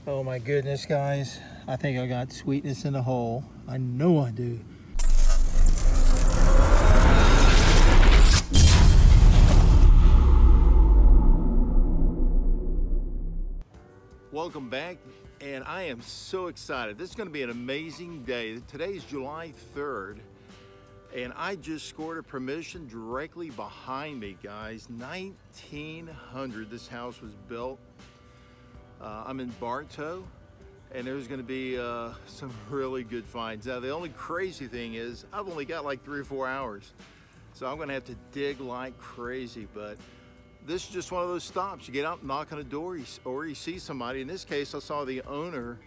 Oh my goodness, guys. I think I got sweetness in the hole. I know I do. Welcome back, and I am so excited. This is going to be an amazing day. Today is July 3rd, and I just scored a permission directly behind me, guys. 1900 this house was built. I'm in Bartow, and there's going to be some really good finds. Now, the only crazy thing is I've only got like 3 or 4 hours, so I'm going to have to dig like crazy. But this is just one of those stops. You get out, knock on a door, or you see somebody. In this case, I saw the owner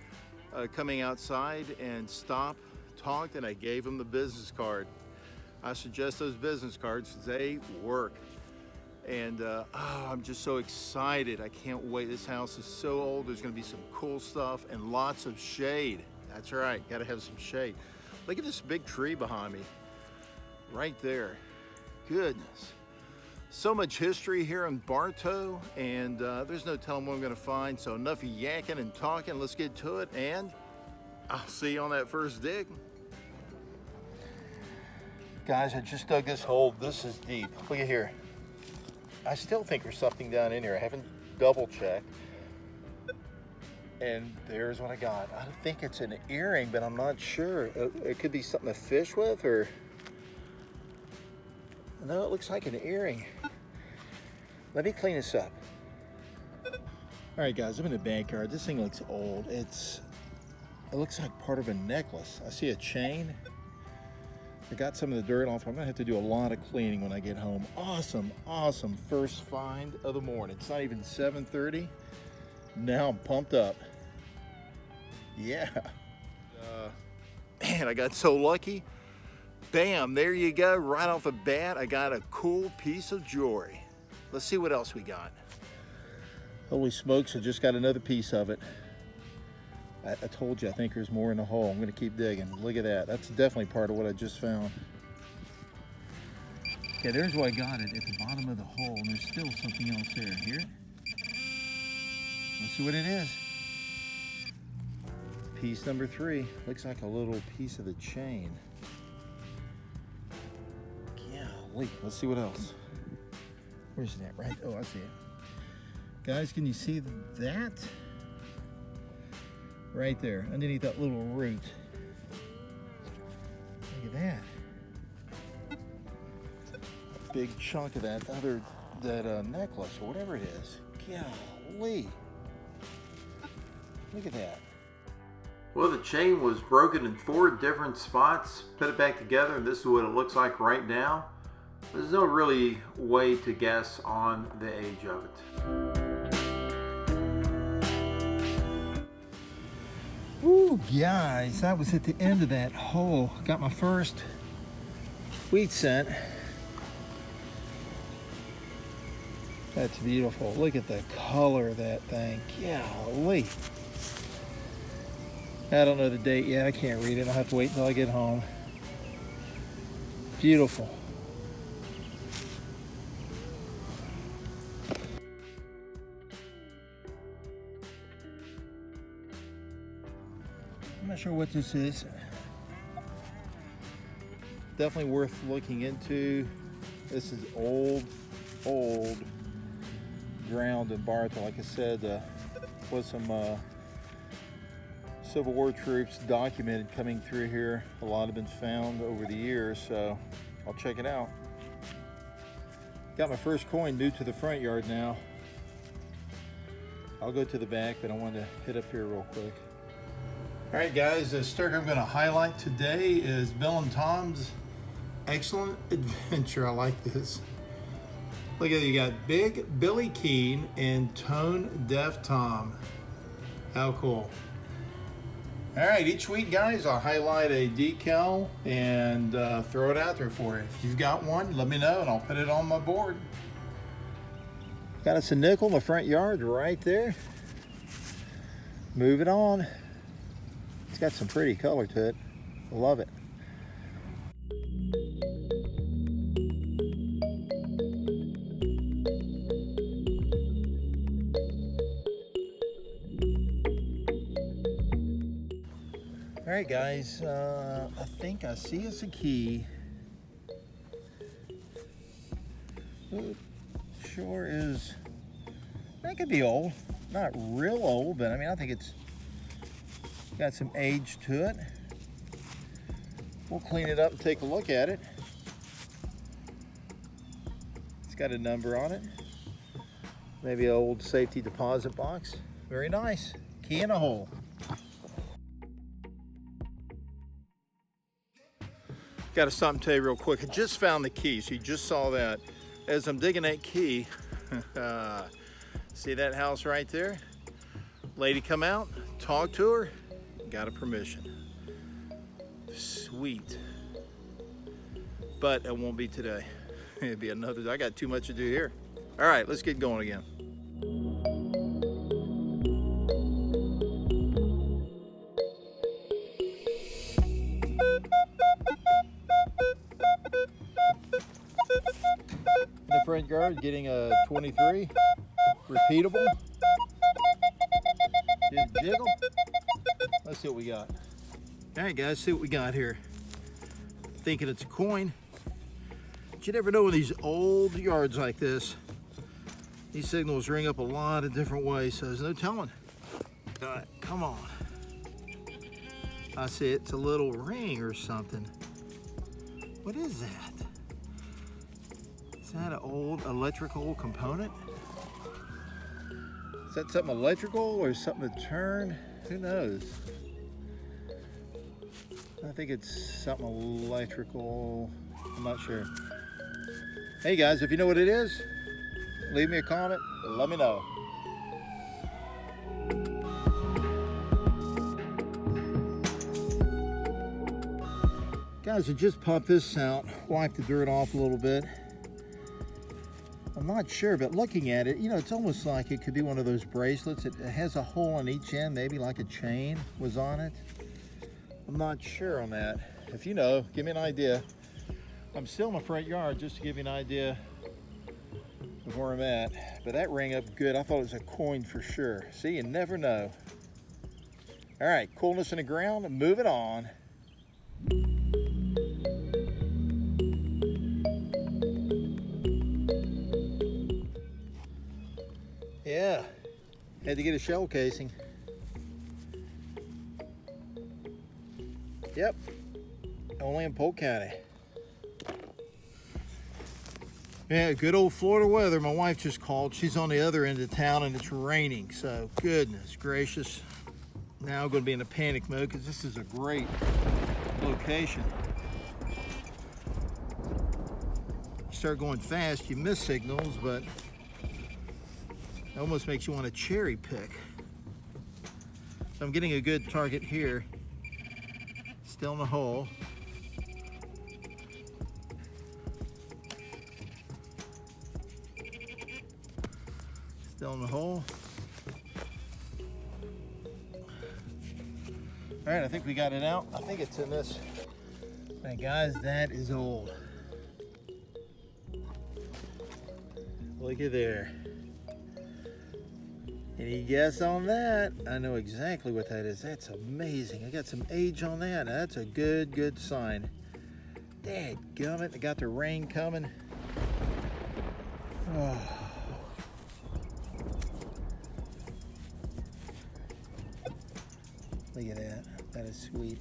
coming outside and stop, talked, and I gave him the business card. I suggest those business cards. They work. And I'm just so excited. I can't wait. This house is so old. There's going to be some cool stuff and lots of shade. That's right. Got to have some shade. Look at this big tree behind me. Right there. Goodness. So much history here in Bartow, and there's no telling what I'm going to find. So enough yakking and talking. Let's get to it, and I'll see you on that first dig. Guys, I just dug this hole. This is deep. Look at here. I still think there's something down in here. I haven't double checked. And there's what I got. I think it's an earring, but I'm not sure. It could be something to fish with, or... No, it looks like an earring. Let me clean this up. All right, guys, I'm in the backyard. This thing looks old. It looks like part of a necklace. I see a chain. I got some of the dirt off. I'm gonna have to do a lot of cleaning when I get home. Awesome, awesome first find of the morning. It's not even 7:30. Now I'm pumped up. Yeah. Man, I got so lucky. Bam, there you go. Right off the bat, I got a cool piece of jewelry. Let's see what else we got. Holy smokes, I just got another piece of it. I told you, I think there's more in the hole. I'm gonna keep digging. Look at that. That's definitely part of what I just found. Okay, there's what I got at the bottom of the hole, and there's still something else there. Hear it? Let's see what it is. Piece number 3. Looks like a little piece of the chain. Golly, let's see what else. Where's that? Right? Oh, I see it. Guys, can you see that? Right there, underneath that little root. Look at that. A big chunk of that necklace, or whatever it is. Golly. Look at that. Well, the chain was broken in 4 different spots. Put it back together, and this is what it looks like right now. There's no really way to guess on the age of it. Ooh, guys, that was at the end of that hole. Got my first wheat scent. That's beautiful. Look at the color of that thing. Golly. I don't know the date yet. I can't read it. I'll have to wait until I get home. Beautiful. I'm not sure what this is. Definitely worth looking into. This is old ground in Bartow. Like I said, was some Civil War troops documented coming through here. A lot have been found over the years, so I'll check it out. Got my first coin new to the front yard now. I'll go to the back, but I wanted to hit up here real quick. All right, guys, the story I'm going to highlight today is Bill and Tom's Excellent Adventure. I like this. Look at it, you got Big Billy Keene and Tone Deaf Tom. How cool. All right, each week, guys, I'll highlight a decal and throw it out there for you. If you've got one, let me know and I'll put it on my board. Got us a nickel in the front yard right there. Move it on. It's got some pretty color to it. I love it. All right, guys, I think I see us a key. It sure is, that could be old. Not real old, but I mean, I think it's got some age to it. We'll clean it up and take a look at it. It's got a number on it. Maybe an old safety deposit box. Very nice. Key in a hole. Got to stop and tell you real quick. I just found the key, so you just saw that. As I'm digging that key, see that house right there? Lady come out, talk to her, got a permission. Sweet. But it won't be today. It'll be another day. I got too much to do here. All right, let's get going again. The front yard getting a 23 repeatable. Just jiggle. Let's see what we got. All right, guys, see what we got here. Thinking it's a coin. But you never know in these old yards like this, these signals ring up a lot of different ways, so there's no telling. All right, come on. I see it's a little ring or something. What is that? Is that an old electrical component? Is that something electrical or something to turn? Who knows? I think it's something electrical. I'm not sure. Hey guys, if you know what it is, leave me a comment and let me know. Guys, I just popped this out, wiped the dirt off a little bit. I'm not sure, but looking at it, you know, it's almost like it could be one of those bracelets. It has a hole on each end, maybe like a chain was on it. I'm not sure on that. If you know, give me an idea. I'm still in my front yard just to give you an idea of where I'm at. But that rang up good. I thought it was a coin for sure. See, you never know. All right, coolness in the ground, moving on. Yeah, had to get a shell casing. Yep, only in Polk County. Yeah, good old Florida weather. My wife just called. She's on the other end of town and it's raining, so goodness gracious. Now I'm going to be in a panic mode because this is a great location. You start going fast, you miss signals, but it almost makes you want to cherry pick. So I'm getting a good target here. Still in the hole. Still in the hole. All right, I think we got it out. I think it's in this. Hey guys, that is old. Look at there. Any guess on that? I know exactly what that is. That's amazing. I got some age on that. That's a good sign. Dadgummit, I got the rain coming. Oh. Look at that. That is sweet.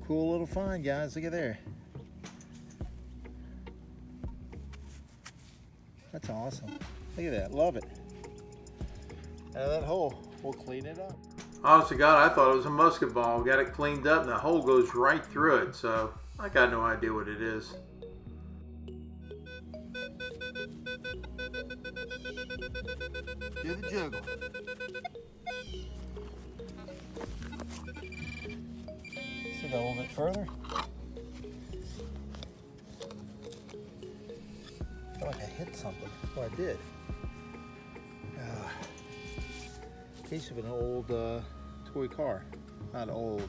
Cool little find, guys. Look at there. That's awesome. Look at that. Love it. Out of that hole, we'll clean it up. Honest to God, I thought it was a musket ball. Got it cleaned up and the hole goes right through it. So I got no idea what it is. Do the juggle. See that a little bit further. I feel like I hit something. Well, I did. Piece of an old toy car. Not old.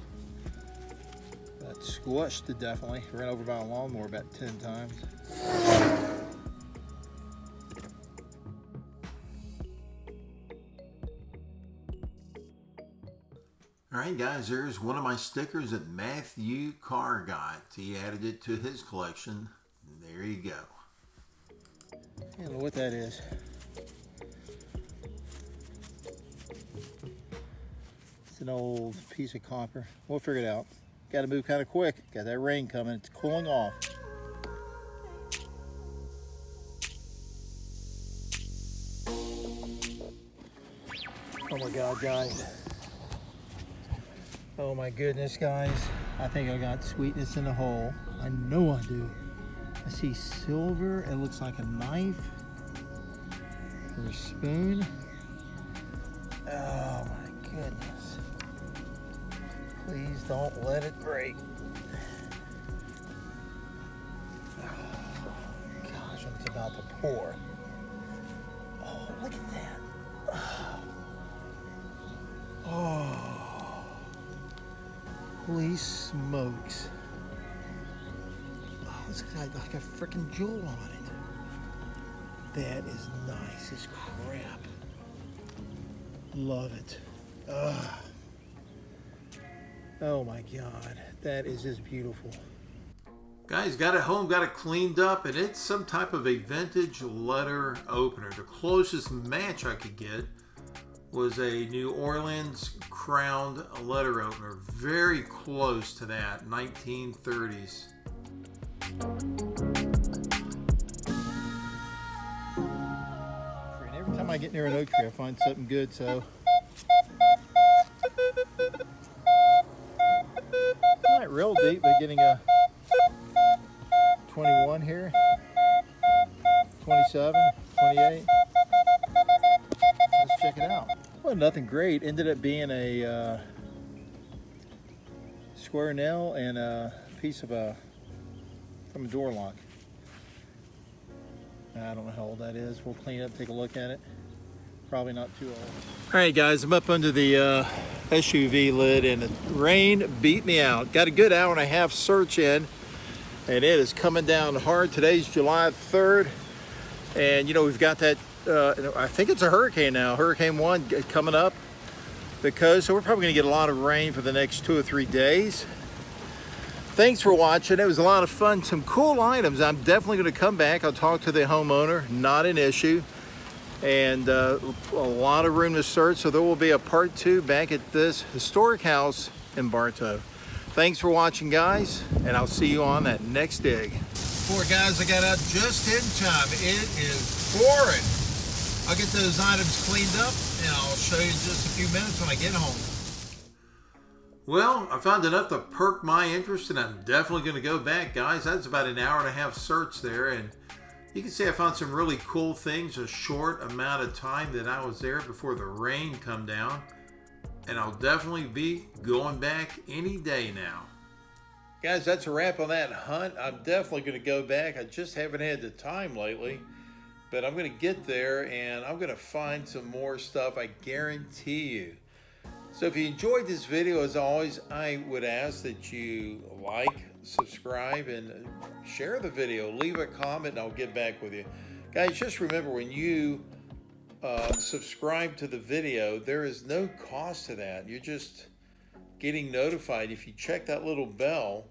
That squished it definitely. Ran over by a lawnmower about 10 times. All right, guys, there's one of my stickers that Matthew Carr got. He added it to his collection. There you go. I don't know what that is. It's an old piece of copper. We'll figure it out. Got to move kind of quick. Got that rain coming. It's cooling off. Oh my God, guys. Oh my goodness, guys. I think I got sweetness in the hole. I know I do. I see silver. It looks like a knife or a spoon. Oh my goodness. Please don't let it break. Oh, gosh, it's about to pour. Oh, look at that. Oh. Holy smokes. Oh, it's got like a freaking jewel on it. That is nice as crap. Love it. Oh my God, that is just beautiful. Guys, got it home, got it cleaned up, and it's some type of a vintage letter opener. The closest match I could get was a New Orleans crowned letter opener. Very close to that, 1930s. And every time I get near an oak tree, I find something good, so. Not real deep, but getting a 21 here, 27, 28. Let's check it out. Well, nothing great. Ended up being a square nail and a piece of from a door lock. I don't know how old that is. We'll clean it up, take a look at it. Probably not too old. All right, guys, I'm up under the SUV lid and the rain beat me out. Got a good hour and a half search in, and it is coming down hard. Today's July 3rd, and you know, we've got that, I think it's a hurricane now, Hurricane 1 coming up, so we're probably gonna get a lot of rain for the next 2 or 3 days. Thanks for watching. It was a lot of fun. Some cool items. I'm definitely going to come back. I'll talk to the homeowner. Not an issue. And a lot of room to search. So there will be a part 2 back at this historic house in Bartow. Thanks for watching, guys. And I'll see you on that next dig. Poor guys, I got out just in time. It is pouring. I'll get those items cleaned up and I'll show you in just a few minutes when I get home. Well, I found enough to perk my interest, and I'm definitely going to go back, guys. That's about an hour and a half search there, and you can see I found some really cool things a short amount of time that I was there before the rain come down, and I'll definitely be going back any day now. Guys, that's a wrap on that hunt. I'm definitely going to go back. I just haven't had the time lately, but I'm going to get there, and I'm going to find some more stuff, I guarantee you. So if you enjoyed this video, as always, I would ask that you like, subscribe, and share the video. Leave a comment and I'll get back with you. Guys, just remember, when you subscribe to the video, there is no cost to that. You're just getting notified. If you check that little bell,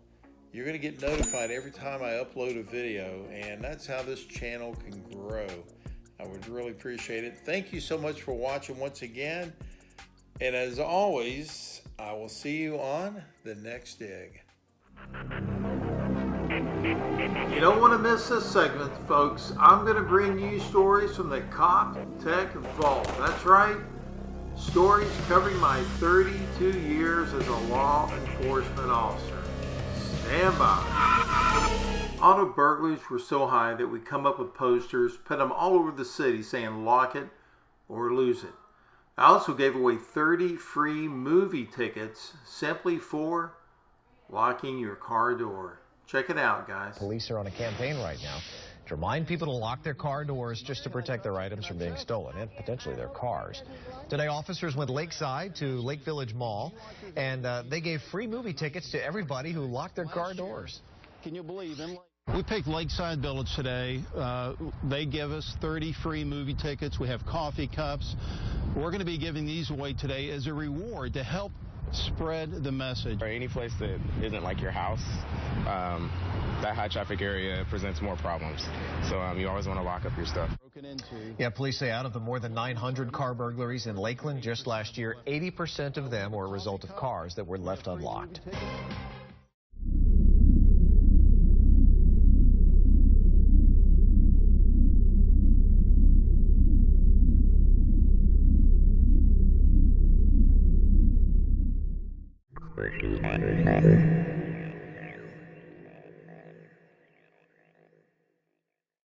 you're going to get notified every time I upload a video, and that's how this channel can grow. I would really appreciate it. Thank you so much for watching once again. And as always, I will see you on the next dig. You don't want to miss this segment, folks. I'm going to bring you stories from the COPTECH Vault. That's right. Stories covering my 32 years as a law enforcement officer. Stand by. Auto burglaries were so high that we come up with posters, put them all over the city saying lock it or lose it. I also gave away 30 free movie tickets simply for locking your car door. Check it out, guys. Police are on a campaign right now to remind people to lock their car doors just to protect their items from being stolen and potentially their cars. Today, officers went lakeside to Lake Village Mall, and they gave free movie tickets to everybody who locked their car doors. Can you believe them? We picked Lakeside Village today. They give us 30 free movie tickets. We have coffee cups. We're going to be giving these away today as a reward to help spread the message. Or any place that isn't like your house, that high traffic area presents more problems. So you always want to lock up your stuff. Yeah, police say out of the more than 900 car burglaries in Lakeland just last year, 80% of them were a result of cars that were left unlocked. First responders,